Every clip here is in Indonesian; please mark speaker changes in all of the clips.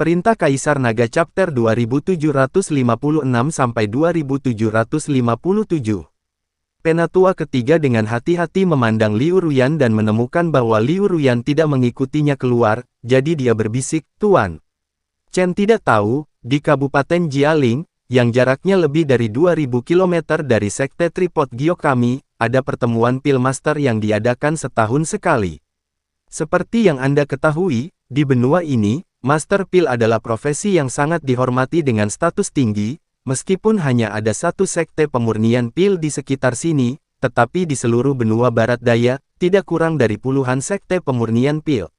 Speaker 1: Perintah Kaisar Naga Chapter 2756-2757. Penatua ketiga dengan hati-hati memandang Liu Ruyan dan menemukan bahwa Liu Ruyan tidak mengikutinya keluar, jadi dia berbisik, "Tuan Chen tidak tahu, di Kabupaten Jialing, yang jaraknya lebih dari 2000 km dari Sekte Tripod Giok kami, ada pertemuan Pilmaster yang diadakan setahun sekali. Seperti yang Anda ketahui, di benua ini, Master Pil adalah profesi yang sangat dihormati dengan status tinggi, meskipun hanya ada satu sekte pemurnian pil di sekitar sini, tetapi di seluruh benua barat daya, tidak kurang dari puluhan sekte pemurnian pil.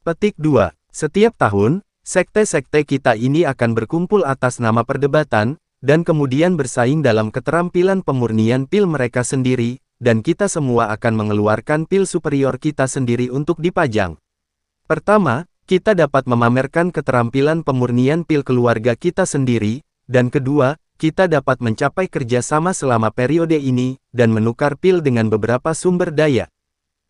Speaker 1: Petik 2. Setiap tahun, sekte-sekte kita ini akan berkumpul atas nama perdebatan, dan kemudian bersaing dalam keterampilan pemurnian pil mereka sendiri, dan kita semua akan mengeluarkan pil superior kita sendiri untuk dipajang. Pertama, kita dapat memamerkan keterampilan pemurnian pil keluarga kita sendiri, dan kedua, kita dapat mencapai kerjasama selama periode ini, dan menukar pil dengan beberapa sumber daya.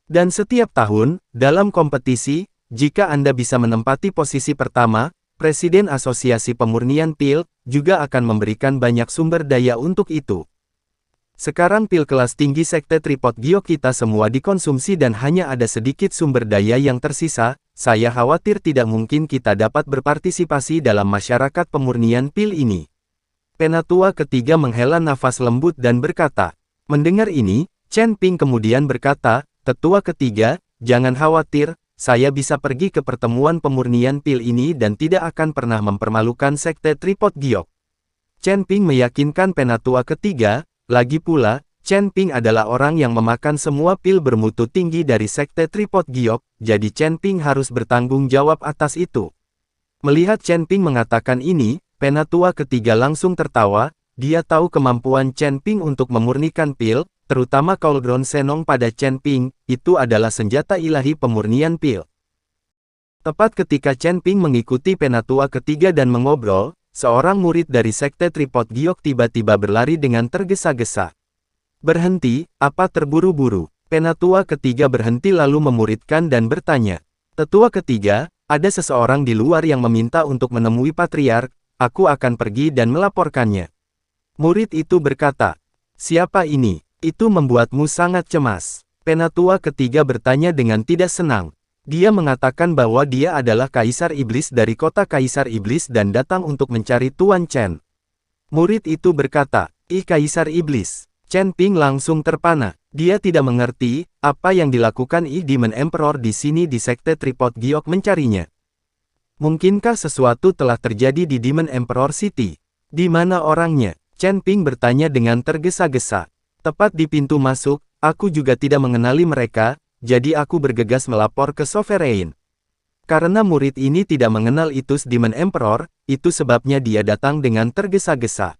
Speaker 1: Dan setiap tahun, dalam kompetisi, jika Anda bisa menempati posisi pertama, Presiden Asosiasi Pemurnian Pil, juga akan memberikan banyak sumber daya untuk itu. Sekarang pil kelas tinggi Sekte Tripod Giok kita semua dikonsumsi dan hanya ada sedikit sumber daya yang tersisa, saya khawatir tidak mungkin kita dapat berpartisipasi dalam masyarakat pemurnian pil ini. Penatua ketiga menghela nafas lembut dan berkata. Mendengar ini, Chen Ping kemudian berkata, "Tetua ketiga, jangan khawatir, saya bisa pergi ke pertemuan pemurnian pil ini dan tidak akan pernah mempermalukan Sekte Tripod Giok." Chen Ping meyakinkan penatua ketiga, lagi pula, Chen Ping adalah orang yang memakan semua pil bermutu tinggi dari Sekte Tripod Giok, jadi Chen Ping harus bertanggung jawab atas itu. Melihat Chen Ping mengatakan ini, penatua ketiga langsung tertawa, dia tahu kemampuan Chen Ping untuk memurnikan pil, terutama Cauldron Senong pada Chen Ping, itu adalah senjata ilahi pemurnian pil. Tepat ketika Chen Ping mengikuti penatua ketiga dan mengobrol, seorang murid dari Sekte Tripod Giok tiba-tiba berlari dengan tergesa-gesa. "Berhenti, apa terburu-buru?" Penatua ketiga berhenti lalu memuridkan dan bertanya. "Tetua ketiga, ada seseorang di luar yang meminta untuk menemui Patriark, aku akan pergi dan melaporkannya." Murid itu berkata, "Siapa ini? Itu membuatmu sangat cemas." Penatua ketiga bertanya dengan tidak senang. Dia mengatakan bahwa dia adalah Kaisar Iblis dari kota Kaisar Iblis dan datang untuk mencari Tuan Chen. Murid itu berkata, "Ih, Kaisar Iblis." Chen Ping langsung terpana. Dia tidak mengerti apa yang dilakukan Demon Emperor di sini di Sekte Tripod Giok mencarinya. Mungkinkah sesuatu telah terjadi di Demon Emperor City? Di mana orangnya? Chen Ping bertanya dengan tergesa-gesa. Tepat di pintu masuk, aku juga tidak mengenali mereka, jadi aku bergegas melapor ke Sovereign. Karena murid ini tidak mengenal Itus Demon Emperor, itu sebabnya dia datang dengan tergesa-gesa.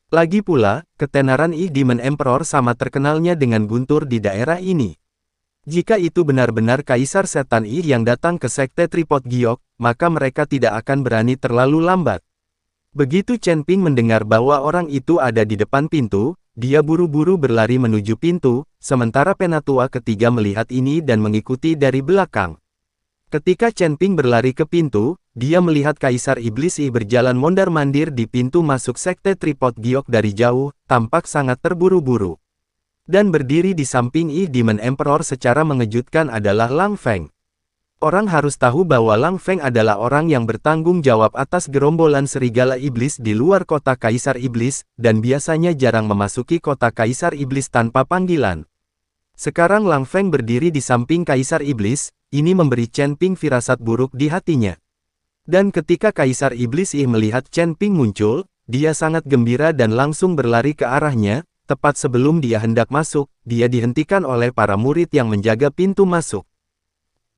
Speaker 1: Lagi pula, ketenaran Demon Emperor sama terkenalnya dengan guntur di daerah ini. Jika itu benar-benar Kaisar Setan yang datang ke Sekte Tripod Giok, maka mereka tidak akan berani terlalu lambat. Begitu Chen Ping mendengar bahwa orang itu ada di depan pintu, dia buru-buru berlari menuju pintu, sementara penatua ketiga melihat ini dan mengikuti dari belakang. Ketika Chen Ping berlari ke pintu, dia melihat Kaisar Iblis berjalan mondar-mandir di pintu masuk Sekte Tripod Giok dari jauh, tampak sangat terburu-buru. Dan berdiri di samping Demon Emperor secara mengejutkan adalah Lang Feng. Orang harus tahu bahwa Lang Feng adalah orang yang bertanggung jawab atas gerombolan serigala iblis di luar kota Kaisar Iblis, dan biasanya jarang memasuki kota Kaisar Iblis tanpa panggilan. Sekarang Lang Feng berdiri di samping Kaisar Iblis, ini memberi Chen Ping firasat buruk di hatinya. Dan ketika Kaisar Iblis melihat Chen Ping muncul, dia sangat gembira dan langsung berlari ke arahnya. Tepat sebelum dia hendak masuk, dia dihentikan oleh para murid yang menjaga pintu masuk.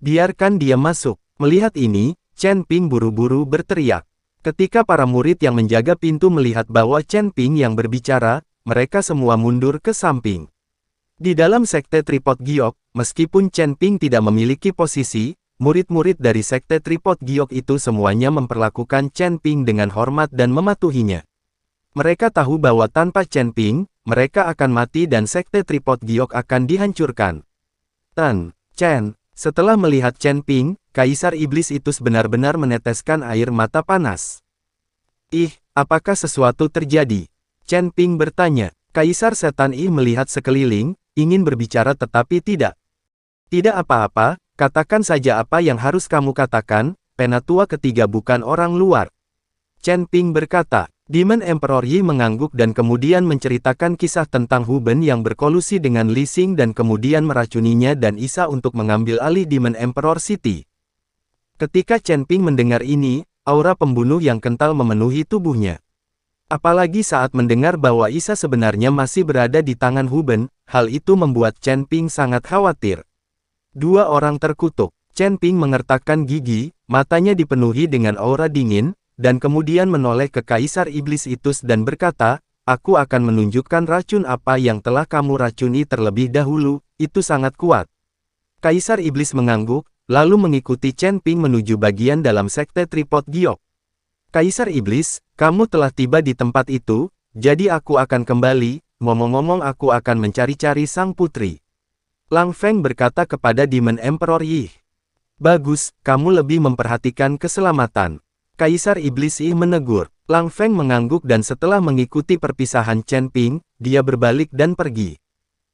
Speaker 1: "Biarkan dia masuk." Melihat ini, Chen Ping buru-buru berteriak. Ketika para murid yang menjaga pintu melihat bahwa Chen Ping yang berbicara, mereka semua mundur ke samping. Di dalam Sekte Tripod Giok, meskipun Chen Ping tidak memiliki posisi, murid-murid dari Sekte Tripod Giok itu semuanya memperlakukan Chen Ping dengan hormat dan mematuhinya. Mereka tahu bahwa tanpa Chen Ping, mereka akan mati dan Sekte Tripod Giok akan dihancurkan. "Chen, Setelah melihat Chen Ping, Kaisar Iblis itu benar-benar meneteskan air mata panas. Ih, apakah sesuatu terjadi? Chen Ping bertanya. Kaisar Setan Ih melihat sekeliling, ingin berbicara tetapi tidak. Tidak apa-apa, katakan saja apa yang harus kamu katakan, Penatua ketiga bukan orang luar. Chen Ping berkata. Demon Emperor Yi mengangguk dan kemudian menceritakan kisah tentang Hu Ben yang berkolusi dengan Li Xing dan kemudian meracuninya dan Isa untuk mengambil alih Demon Emperor City. Ketika Chen Ping mendengar ini, aura pembunuh yang kental memenuhi tubuhnya. Apalagi saat mendengar bahwa Isa sebenarnya masih berada di tangan Hu Ben, hal itu membuat Chen Ping sangat khawatir. Dua orang terkutuk. Chen Ping mengertakkan gigi, matanya dipenuhi dengan aura dingin, dan kemudian menoleh ke Kaisar Iblis itu dan berkata, aku akan menunjukkan racun apa yang telah kamu racuni terlebih dahulu, itu sangat kuat. Kaisar Iblis mengangguk, lalu mengikuti Chen Ping menuju bagian dalam sekte Tripod Giok. Kaisar Iblis, kamu telah tiba di tempat itu, jadi aku akan kembali, ngomong-ngomong aku akan mencari-cari sang putri. Lang Feng berkata kepada Demon Emperor Yi. Bagus, kamu lebih memperhatikan keselamatan. Kaisar Iblis Ih menegur. Lang Feng mengangguk dan setelah mengikuti perpisahan Chen Ping, dia berbalik dan pergi.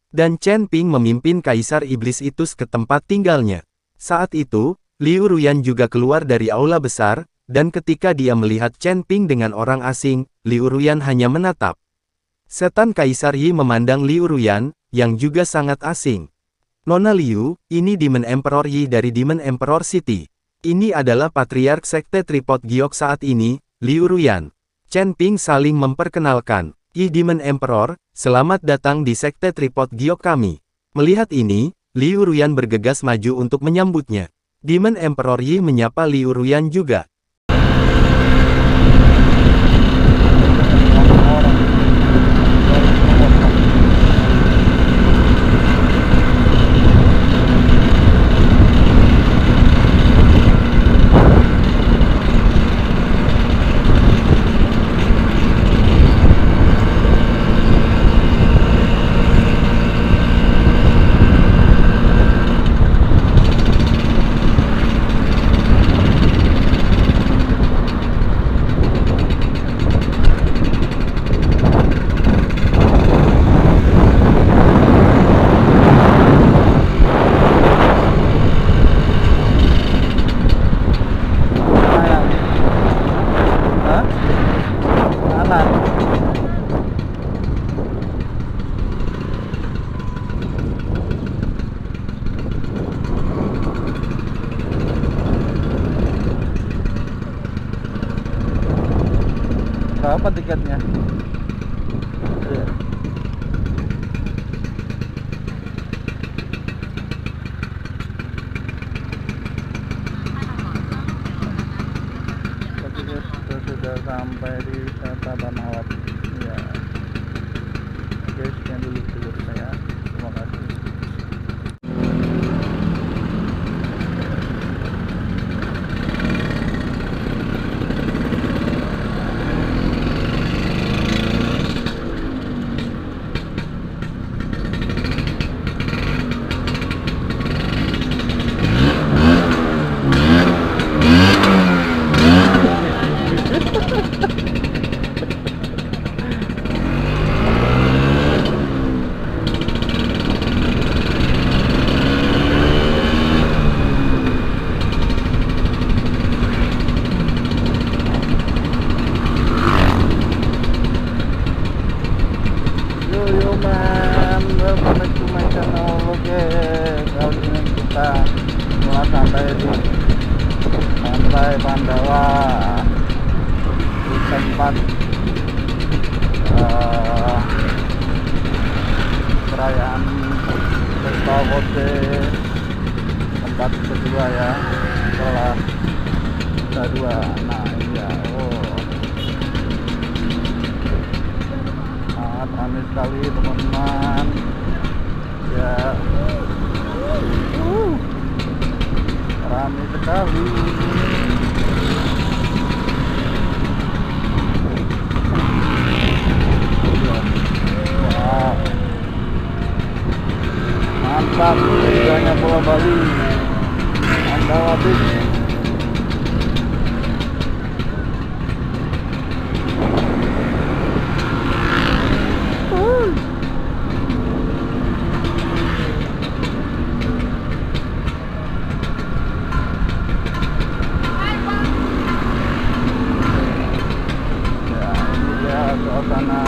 Speaker 1: Dan Chen Ping memimpin Kaisar Iblis itu ke tempat tinggalnya. Saat itu, Liu Ruyan juga keluar dari aula besar, dan ketika dia melihat Chen Ping dengan orang asing, Liu Ruyan hanya menatap. Setan Kaisar Yi memandang Liu Ruyan, yang juga sangat asing. Nona Liu, ini Demon Emperor Yi dari Demon Emperor City. Ini adalah Patriark Sekte Tripod Giok saat ini, Liu Ruyan. Chen Ping saling memperkenalkan. Yi Demon Emperor, selamat datang di Sekte Tripod Giok kami. Melihat ini, Liu Ruyan bergegas maju untuk menyambutnya. Demon Emperor Yi menyapa Liu Ruyan juga.
Speaker 2: Berapa tiketnya? Kita sudah sampai di Wisata Banawat. Ya. Oke, sekian dulu video saya. Terima kasih. Welcome back to my channel. Oke, kali ini kita telah sampai di Pantai Pandawa, di tempat perayaan Festival Hode tempat kedua ya, setelah kedua. Nah iya, sangat ramai sekali teman-teman ya, ramai sekali. Wow, mantap, indahnya Pulau Bali. Pandawa Beach. Ya, ini dia suasana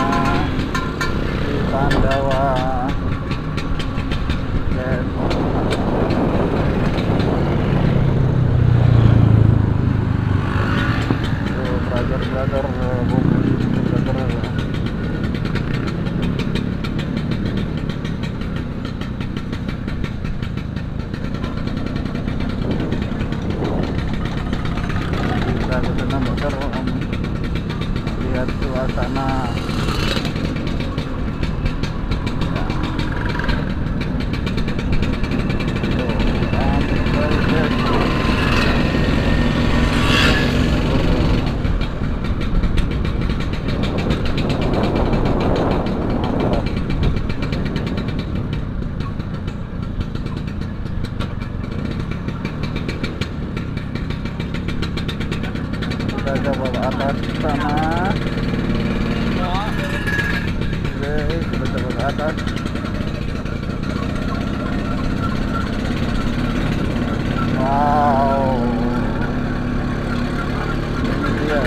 Speaker 2: di Pandawa. Yes. Brother, brother. Kita ke sana motor, lihat suasana. Kita coba ke atas sana. Oke, kita coba ke atas. Wow, ini dia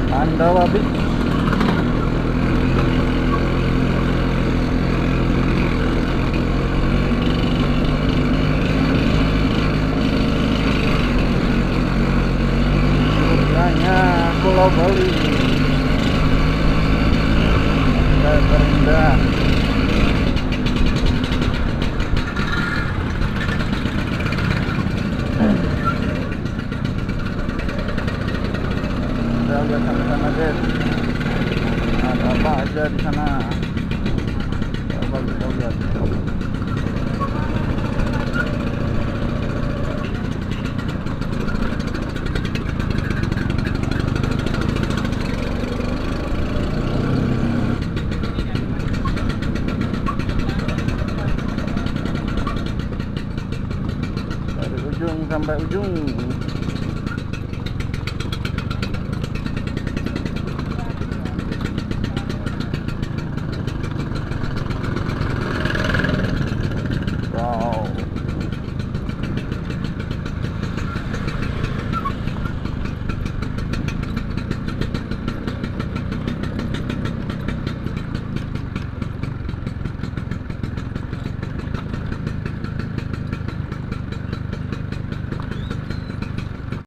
Speaker 2: Pandawa Beach. Pulau Bali terindah. Kita lihat sampai sana guys, ada apa aja di sana. Coba kita lihat. Ujung sampai ujung.